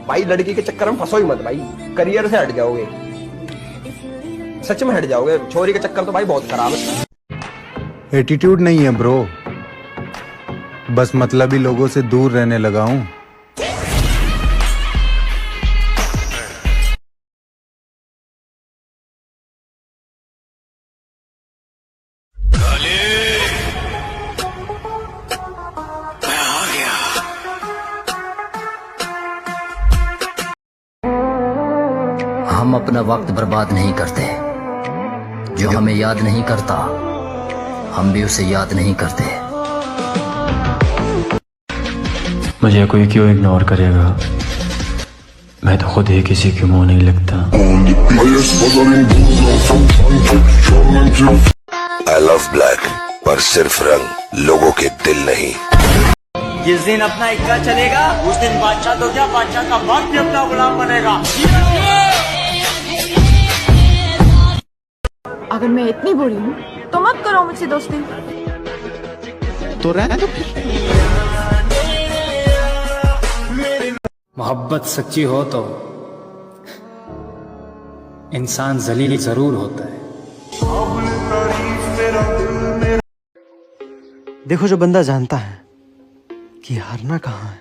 भाई लड़की के चक्कर में फंसो ही मत भाई, करियर से हट जाओगे, सच में हट जाओगे। छोरी के चक्कर तो भाई बहुत खराब है। एटीट्यूड नहीं है ब्रो, बस मतलबी लोगों से दूर रहने लगा हूं। हम अपना वक्त बर्बाद नहीं करते, जो हमें याद नहीं करता हम भी उसे याद नहीं करते। मुझे कोई क्यों इग्नोर करेगा, मैं तो खुद ही किसी के मुंह नहीं लगता। I love black, पर सिर्फ रंग, लोगों के दिल नहीं। जिस दिन अपना इक्का चलेगा उस दिन बादशाह तो क्या, बादशाह का बाप भी अपना गुलाम बनेगा। अगर मैं इतनी बुरी हूँ तो मत करो मुझसे दोस्ती। तो रहने दो। मोहब्बत सच्ची हो तो इंसान जलील जरूर होता है। देखो, जो बंदा जानता है कि हारना कहाँ है,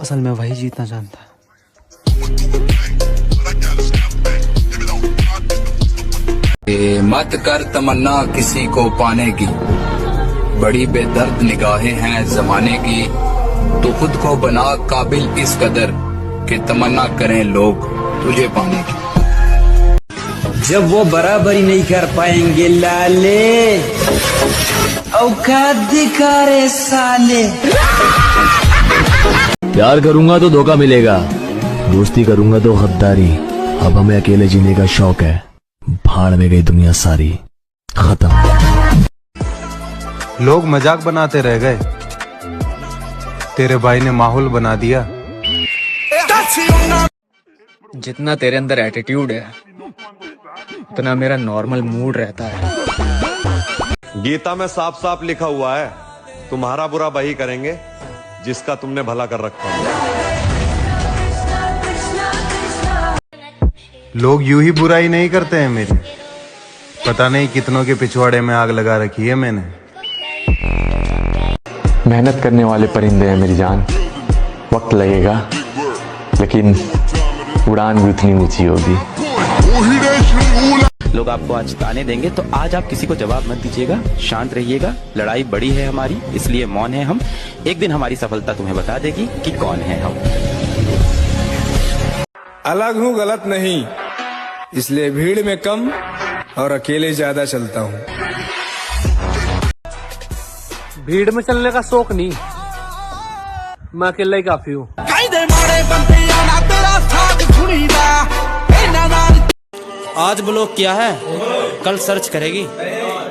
असल में वही जीतना जानता है। मत कर तमन्ना किसी को पाने की, बड़ी बेदर्द निगाहें हैं जमाने की। तो खुद को बना काबिल इस कदर कि तमन्ना करें लोग तुझे पाने की। जब वो बराबरी नहीं कर पाएंगे लाले, औकात दिखा रे साले। प्यार करूंगा तो धोखा मिलेगा, दोस्ती करूंगा तो गद्दारी। अब हमें अकेले जीने का शौक है, भाड़ में गई दुनिया सारी, खत्म। लोग मजाक बनाते रह गए, तेरे भाई ने माहौल बना दिया। जितना तेरे अंदर एटीट्यूड है उतना मेरा नॉर्मल मूड रहता है। गीता में साफ साफ लिखा हुआ है, तुम्हारा बुरा वही करेंगे जिसका तुमने भला कर रखा है। लोग यूं ही बुराई नहीं करते हैं मेरी, पता नहीं कितनों के पिछवाड़े में आग लगा रखी है मैंने। मेहनत करने वाले परिंदे हैं मेरी जान, वक्त लगेगा लेकिन उड़ान भी उतनी ऊंची होगी। लोग आपको आज ताने देंगे तो आज आप किसी को जवाब मत दीजिएगा, शांत रहिएगा। लड़ाई बड़ी है हमारी, इसलिए मौन है हम। एक दिन हमारी सफलता तुम्हें बता देगी कि कौन है हम। अलग हूँ गलत नहीं, इसलिए भीड़ में कम और अकेले ज्यादा चलता हूँ। भीड़ में चलने का शौक नहीं, मैं अकेला ही काफी हूँ। आज ब्लॉक किया है कल सर्च करेगी,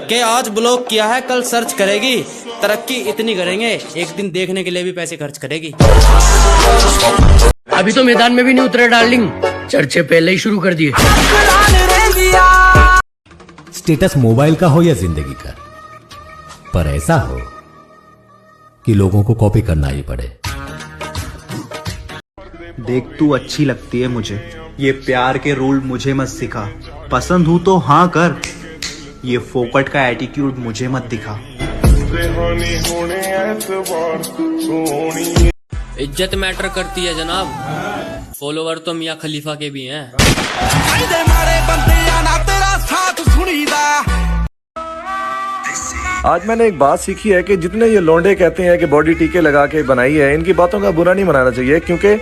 के आज ब्लॉक किया है कल सर्च करेगी। तरक्की इतनी करेंगे एक दिन देखने के लिए भी पैसे खर्च करेगी। अभी तो मैदान में भी नहीं उतरे डार्लिंग, चर्चे पहले ही शुरू कर दिए। स्टेटस मोबाइल का हो या जिंदगी का, पर ऐसा हो कि लोगों को कॉपी करना ही पड़े। देख, तू अच्छी लगती है मुझे, ये प्यार के रूल मुझे मत सिखा। पसंद हूं तो हाँ कर, ये फोकट का एटीट्यूड मुझे मत दिखा। इज्जत मैटर करती है जनाब, फॉलोवर तो मियां खलीफा के भी हैं। आज मैंने एक बात सीखी है कि जितने ये लौंडे कहते हैं कि बॉडी टीके लगा के बनाई है, इनकी बातों का बुरा नहीं मनाना चाहिए, क्योंकि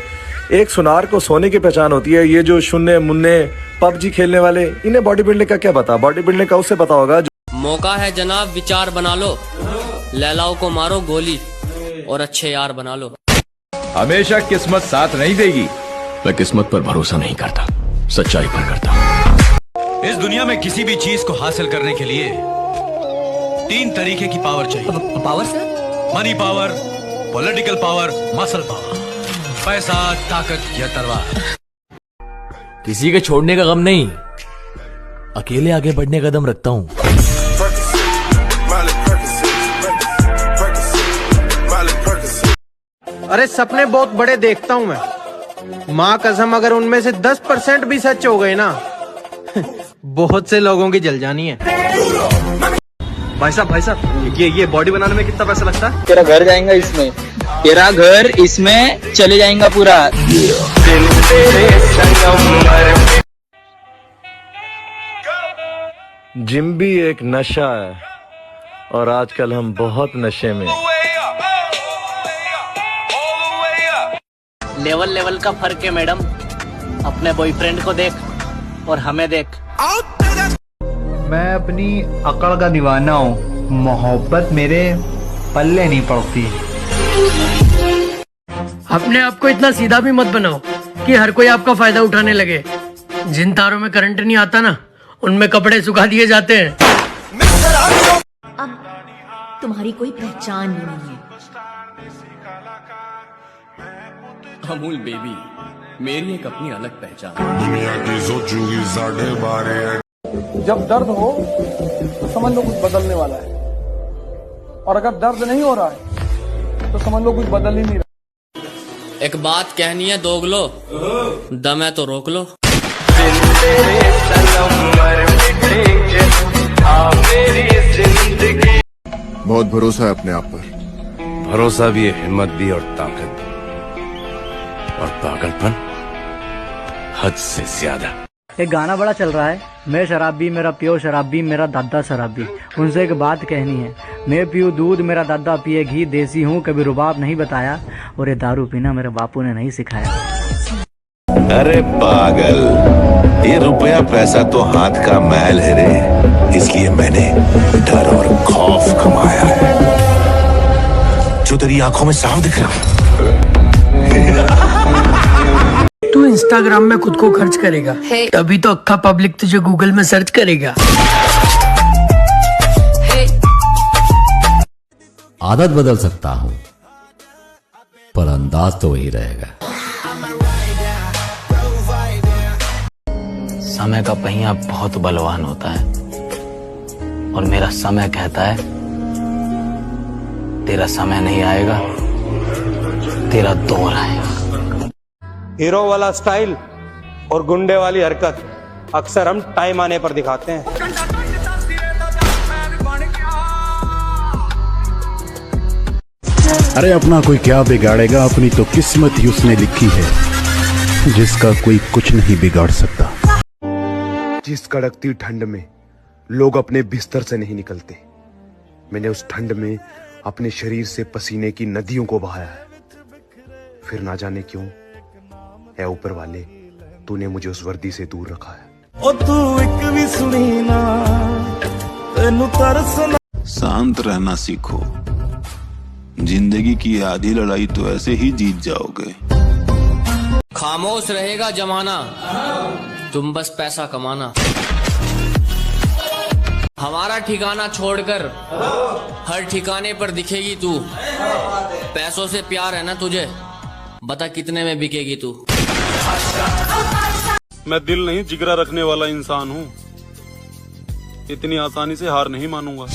एक सुनार को सोने की पहचान होती है। ये जो शून्य मुन्ने पबजी खेलने वाले, इन्हें बॉडी बिल्डिंग का क्या पता, बॉडी बिल्डिंग का उससे पता होगा। मौका है जनाब, विचार बना लो, लैलाओं को मारो गोली और अच्छे यार बना लो। हमेशा किस्मत साथ नहीं देगी। मैं किस्मत पर भरोसा नहीं करता, सच्चाई पर करता हूँ। इस दुनिया में किसी भी चीज को हासिल करने के लिए 3 तरीके की पावर चाहिए। पावर से? Money power, political power, muscle power. पैसा, ताकत या तलवार। किसी के छोड़ने का गम नहीं, अकेले आगे बढ़ने का दम रखता हूँ। अरे सपने बहुत बड़े देखता हूँ मैं। माँ कसम अगर उनमें से 10% भी सच हो गए ना बहुत से लोगों की जल जानी है। भाई साहब ये बॉडी बनाने में कितना पैसा लगता है? तेरा घर जाएगा इसमें, तेरा घर इसमें चले जाएगा पूरा। जिम भी एक नशा है और आजकल हम बहुत नशे में। लेवल का फर्क है मैडम, अपने बॉयफ्रेंड को देख और हमें देख। मैं अपनी अकड़ का दीवाना हूँ, मोहब्बत मेरे पल्ले नहीं पड़ती। अपने आप को इतना सीधा भी मत बनाओ कि हर कोई आपका फायदा उठाने लगे। जिन तारों में करंट नहीं आता ना, उनमें कपड़े सुखा दिए जाते हैं। अब तुम्हारी कोई पहचान भी नहीं है। अमूल बेबी, मेरी एक अपनी अलग पहचान। जब दर्द हो तो समझ लो कुछ बदलने वाला है, और अगर दर्द नहीं हो रहा है तो समझ लो कुछ बदल ही नहीं रहा। एक बात कहनी है दोगलो, दम है तो रोक लो। बहुत भरोसा है अपने आप पर। भरोसा भी है, हिम्मत भी और ताकत भी, और पागलपन हद से ज्यादा। एक गाना बड़ा चल रहा है, मैं शराबी मेरा पियो शराबी मेरा दादा शराबी। उनसे एक बात कहनी है, मैं पीऊँ दूध मेरा दादा पिए घी, देसी हूँ कभी रुबाब नहीं बताया, और ये दारू पीना मेरे बापू ने नहीं सिखाया। अरे पागल, ये रुपया पैसा तो हाथ का मैल है रे, इसलिए मैंने डर और खौफ कमाया है जो तेरी आंखों में साफ दिख रहा। तू इंस्टाग्राम में खुद को खर्च करेगा तभी तो अक्खा पब्लिक तुझे गूगल में सर्च करेगा। आदत बदल सकता हूं पर अंदाज तो वही रहेगा। समय का पहिया बहुत बलवान होता है, और मेरा समय कहता है तेरा समय नहीं आएगा, तेरा दौर आएगा। हीरो वाला स्टाइल और गुंडे वाली हरकत अक्सर हम टाइम आने पर दिखाते हैं। अरे अपना कोई क्या बिगाड़ेगा, अपनी तो किस्मत ही उसने लिखी है जिसका कोई कुछ नहीं बिगाड़ सकता। जिस कड़कती ठंड में लोग अपने बिस्तर से नहीं निकलते, मैंने उस ठंड में अपने शरीर से पसीने की नदियों को बहाया है। फिर ना जाने क्यों है ऊपर वाले, तूने मुझे उस वर्दी से दूर रखा है। ओ तू एक भी सुनी ना, तेनू तरसना। शांत रहना सीखो, जिंदगी की आधी लड़ाई तो ऐसे ही जीत जाओगे। खामोश रहेगा जमाना, तुम बस पैसा कमाना। हमारा ठिकाना छोड़कर हर ठिकाने पर दिखेगी तू। पैसों से प्यार है ना तुझे, बता कितने में बिकेगी तू। मैं दिल नहीं जिगरा रखने वाला इंसान हूँ, इतनी आसानी से हार नहीं मानूंगा।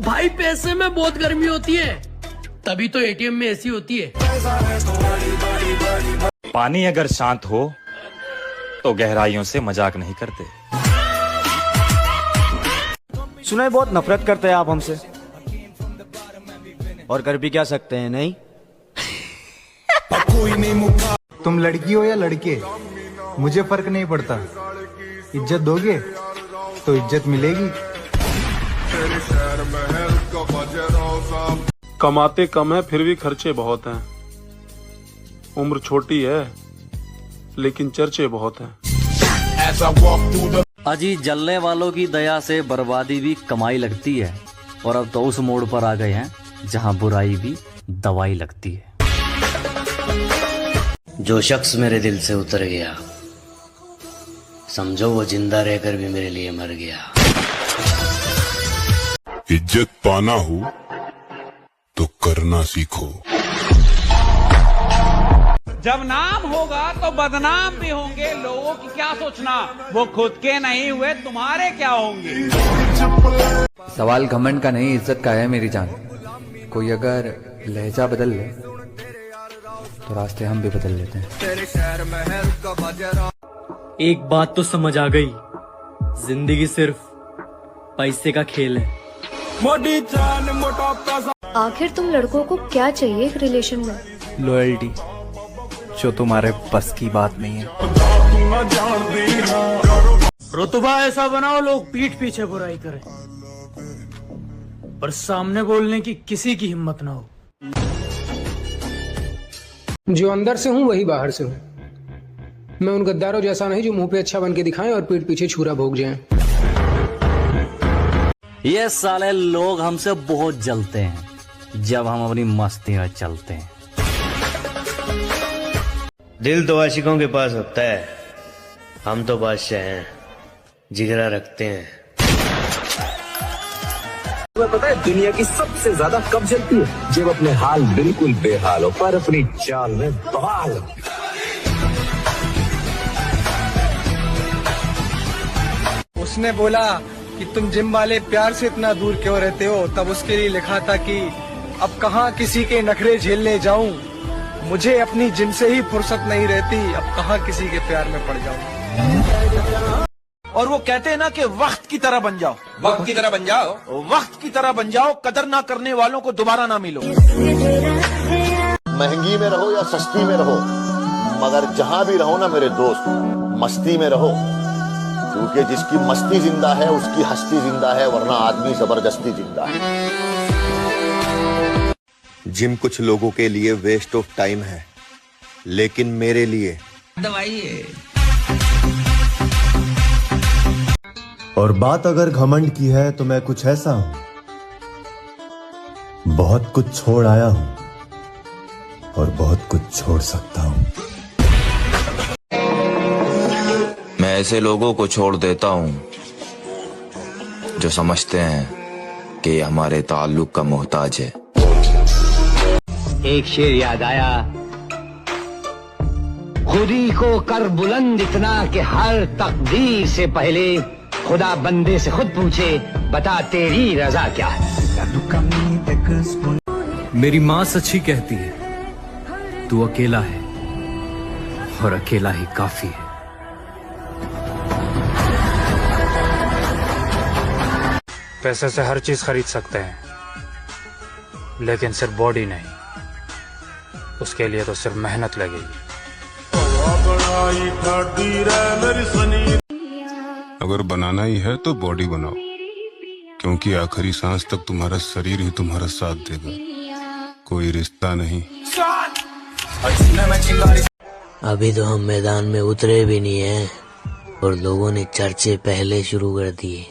भाई पैसे में बहुत गर्मी होती है, तभी तो एटीएम में एसी होती है। पानी अगर शांत हो तो गहराइयों से मजाक नहीं करते। सुना है बहुत नफरत करते हैं आप हमसे, और कर भी क्या सकते हैं, नहीं? तुम लड़की हो या लड़के, मुझे फर्क नहीं पड़ता। इज्जत दोगे तो इज्जत मिलेगी। कमाते कम है फिर भी खर्चे बहुत हैं। उम्र छोटी है लेकिन चर्चे बहुत हैं। अजी जलने वालों की दया से बर्बादी भी कमाई लगती है, और अब तो उस मोड़ पर आ गए हैं जहां बुराई भी दवाई लगती है। जो शख्स मेरे दिल से उतर गया, समझो वो जिंदा रहकर भी मेरे लिए मर गया। इज्जत पाना हो तो करना सीखो। जब नाम होगा तो बदनाम भी होंगे। लोगों की क्या सोचना, वो खुद के नहीं हुए तुम्हारे क्या होंगे। सवाल घमंड का नहीं, इज्जत का है मेरी जान। कोई अगर लहजा बदल ले तो रास्ते हम भी बदल लेते हैं। एक बात तो समझ आ गई, जिंदगी सिर्फ पैसे का खेल है। आखिर तुम लड़कों को क्या चाहिए एक रिलेशन में? लॉयल्टी, जो तुम्हारे बस की बात नहीं है। रुतबा ऐसा बनाओ लोग पीठ पीछे बुराई करें, पर सामने बोलने की किसी की हिम्मत ना हो। जो अंदर से हूँ वही बाहर से हूँ। मैं उन गद्दारों जैसा नहीं जो मुंह पे अच्छा बन के दिखाएं और पीठ पीछे छुरा भोग जाएं। ये साले लोग हमसे बहुत जलते हैं जब हम अपनी मस्ती में चलते हैं। दिल तो आशिकों के पास होता है, हम तो बादशाह हैं, जिगरा रखते हैं। तुम्हें पता है दुनिया की सबसे ज्यादा कब जलती है? जब अपने हाल बिल्कुल बेहाल हो पर अपनी चाल में बवाल हो। उसने बोला कि तुम जिम वाले प्यार से इतना दूर क्यों रहते हो, तब उसके लिए लिखा था कि अब कहाँ किसी के नखरे झेलने जाऊं, मुझे अपनी जिम से ही फुर्सत नहीं रहती, अब कहाँ किसी के प्यार में पड़ जाऊं। और वो कहते हैं ना कि वक्त की तरह बन जाओ, वक्त की तरह बन जाओ, वक्त की तरह बन जाओ, कदर ना करने वालों को दोबारा ना मिलो। महंगी में रहो या सस्ती में रहो, मगर जहां भी रहो ना मेरे दोस्त, मस्ती में रहो, क्योंकि जिसकी मस्ती जिंदा है उसकी हस्ती जिंदा है, वरना आदमी जबरदस्ती जिंदा है। जिम कुछ लोगों के लिए वेस्ट ऑफ टाइम है, लेकिन मेरे लिए दवाई है। और बात अगर घमंड की है तो मैं कुछ ऐसा हूं, बहुत कुछ छोड़ आया हूं और बहुत कुछ छोड़ सकता हूं। मैं ऐसे लोगों को छोड़ देता हूं जो समझते हैं कि हमारे ताल्लुक का मोहताज है। एक शेर याद आया, खुदी को कर बुलंद इतना कि हर तकदीर से पहले खुदा बंदे से खुद पूछे, बता तेरी रजा क्या है। मेरी माँ सच्ची कहती है, तू अकेला है और अकेला ही काफी है। पैसे से हर चीज खरीद सकते हैं, लेकिन सिर्फ बॉडी नहीं, उसके लिए तो सिर्फ मेहनत लगेगी। अगर बनाना ही है तो बॉडी बनाओ, क्योंकि आखिरी सांस तक तुम्हारा शरीर ही तुम्हारा साथ देगा, कोई रिश्ता नहीं। अभी तो हम मैदान में उतरे भी नहीं हैं और लोगों ने चर्चे पहले शुरू कर दिए।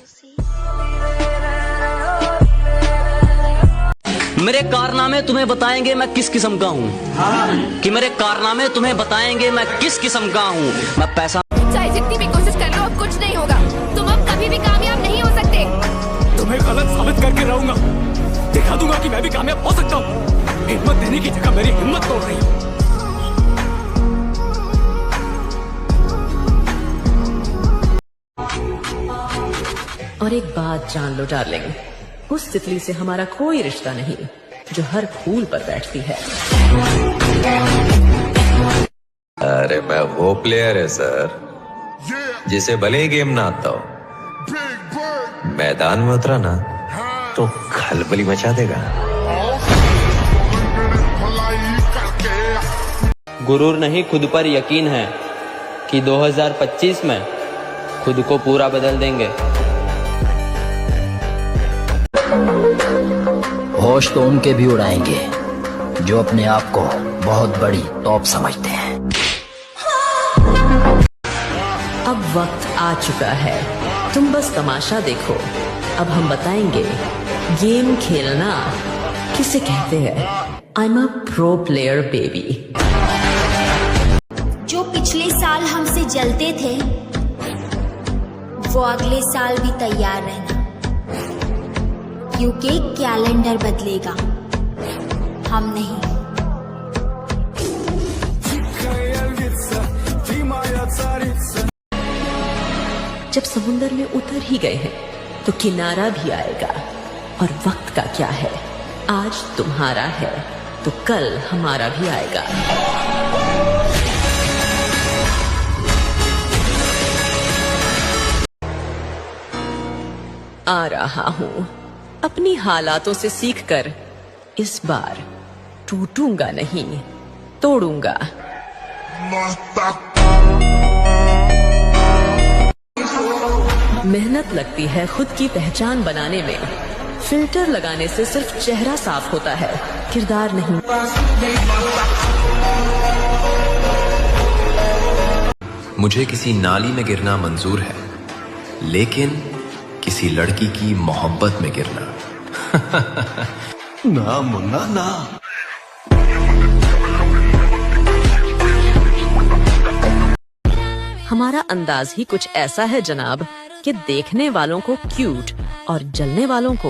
मेरे कारनामे तुम्हें बताएंगे मैं किस किस्म का हूँ, कि मेरे कारनामे तुम्हें बताएंगे मैं किस किस्म का हूँ। मैं पैसा चाहे जितनी भी कोशिश कर लो, अब कुछ नहीं होगा। तुम अब कभी भी कामयाब नहीं हो सकते। तुम्हें गलत साबित करके रहूंगा, दिखा दूंगा कि मैं भी कामयाब हो सकता हूँ। हिम्मत देने की जगह मेरी हिम्मत तोड़ रही है। और एक बात जान लो डार्लिंग, उस तितली से हमारा कोई रिश्ता नहीं जो हर फूल पर बैठती है। अरे मैं वो प्लेयर है सर जिसे भले ही गेम ना आता हो, मैदान में उतरा ना तो खलबली मचा देगा। गुरूर नहीं, खुद पर यकीन है कि 2025 में खुद को पूरा बदल देंगे। होश तो उनके भी उड़ाएंगे जो अपने आप को बहुत बड़ी टॉप समझते हैं। अब वक्त आ चुका है, तुम बस तमाशा देखो। अब हम बताएंगे गेम खेलना किसे कहते हैं। I am a pro player baby. जो पिछले साल हमसे जलते थे वो अगले साल भी तैयार रहना, क्योंकि कैलेंडर बदलेगा, हम नहीं। जब समुंदर में उतर ही गए हैं तो किनारा भी आएगा, और वक्त का क्या है, आज तुम्हारा है तो कल हमारा भी आएगा। आ रहा हूं अपनी हालातों से सीखकर, इस बार टूटूंगा नहीं तोड़ूंगा। मेहनत लगती है खुद की पहचान बनाने में। फिल्टर लगाने से सिर्फ चेहरा साफ होता है, किरदार नहीं। मुझे किसी नाली में गिरना मंजूर है, लेकिन किसी लड़की की मोहब्बत में गिरना ना मुन्ना ना। हमारा अंदाज ही कुछ ऐसा है जनाब कि देखने वालों को क्यूट और जलने वालों को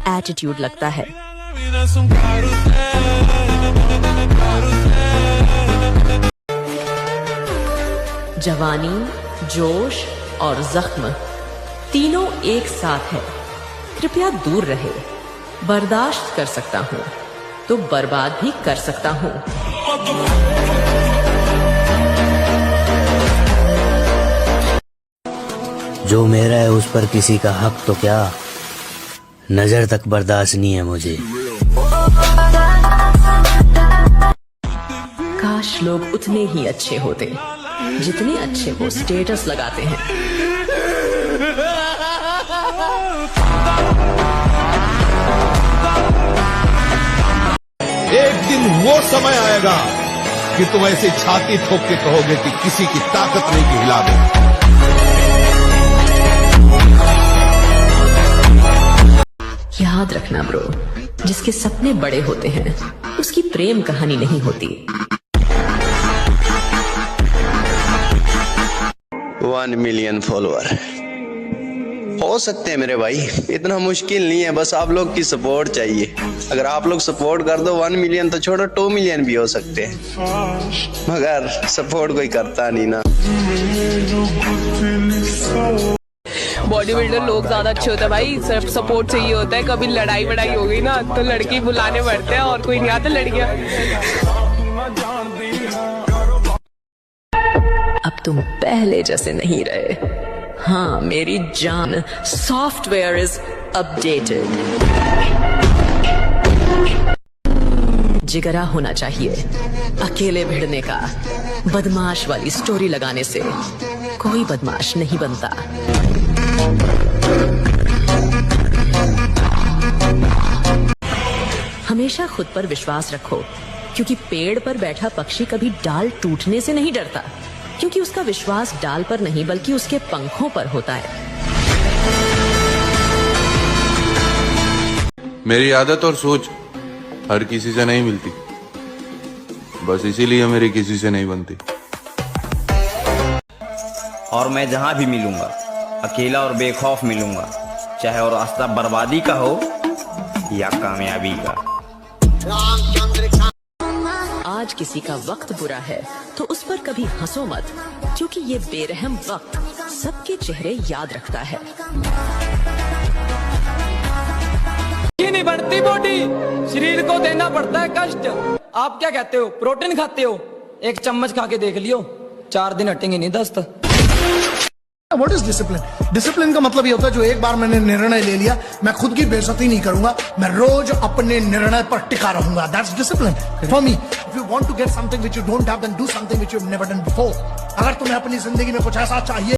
एटीट्यूड लगता है। जवानी, जोश और जख्म तीनों एक साथ है। कृपया दूर रहे। बर्दाश्त कर सकता हूँ तो बर्बाद भी कर सकता हूँ। जो मेरा है उस पर किसी का हक तो क्या, नजर तक बर्दाश्त नहीं है मुझे। काश लोग उतने ही अच्छे होते जितने अच्छे वो स्टेटस लगाते हैं। एक दिन वो समय आएगा कि तुम ऐसे छाती ठोक के कहोगे कि किसी की ताकत नहीं कि हिला दे। याद रखना ब्रो, जिसके सपने बड़े होते हैं उसकी प्रेम कहानी नहीं होती। 1 मिलियन फॉलोअर हो सकते हैं मेरे भाई, इतना मुश्किल नहीं है, बस आप लोग की सपोर्ट चाहिए। अगर आप लोग सपोर्ट कर दो 1 मिलियन तो छोड़ो 2 मिलियन भी हो सकते हैं, मगर सपोर्ट कोई करता नहीं ना। बॉडी बिल्डर लोग ज्यादा अच्छे होते हैं भाई, सिर्फ सपोर्ट चाहिए होता है। कभी लड़ाई वड़ाई हो गई ना तो लड़की बुलाने पड़ते हैं और कोई नहीं आता लड़कियां। अब तुम पहले जैसे नहीं रहे। हाँ मेरी जान, सॉफ्टवेयर इज अपडेटेड। जिगरा होना चाहिए अकेले भिड़ने का। बदमाश वाली स्टोरी लगाने से कोई बदमाश नहीं बनता। हमेशा खुद पर विश्वास रखो, क्योंकि पेड़ पर बैठा पक्षी कभी डाल टूटने से नहीं डरता, क्योंकि उसका विश्वास डाल पर नहीं बल्कि उसके पंखों पर होता है। मेरी आदत और सोच हर किसी से नहीं मिलती, बस इसीलिए मेरी किसी से नहीं बनती। और मैं जहां भी मिलूंगा अकेला और बेखौफ मिलूंगा, चाहे वो रास्ता बर्बादी का हो या कामयाबी का। आज किसी का वक्त बुरा है तो उस पर कभी हंसो मत, क्योंकि ये बेरहम वक्त सबके चेहरे याद रखता है। ये नहीं बढ़ती बॉडी, शरीर को देना पड़ता है कष्ट। आप क्या कहते हो, प्रोटीन खाते हो? एक चम्मच खा के देख लियो, 4 दिन हटेंगे नहीं दस्त। What is discipline? डिसिप्लिन का मतलब ये होता है जो एक बार मैंने निर्णय ले लिया, मैं खुद की बेइज्जती नहीं करूंगा, मैं रोज अपने निर्णय पर टिका रहूंगा। That's discipline for me. If you want to get something which you don't have, then do something which you have never done before. अगर तुम्हें अपनी जिंदगी में कुछ ऐसा चाहिए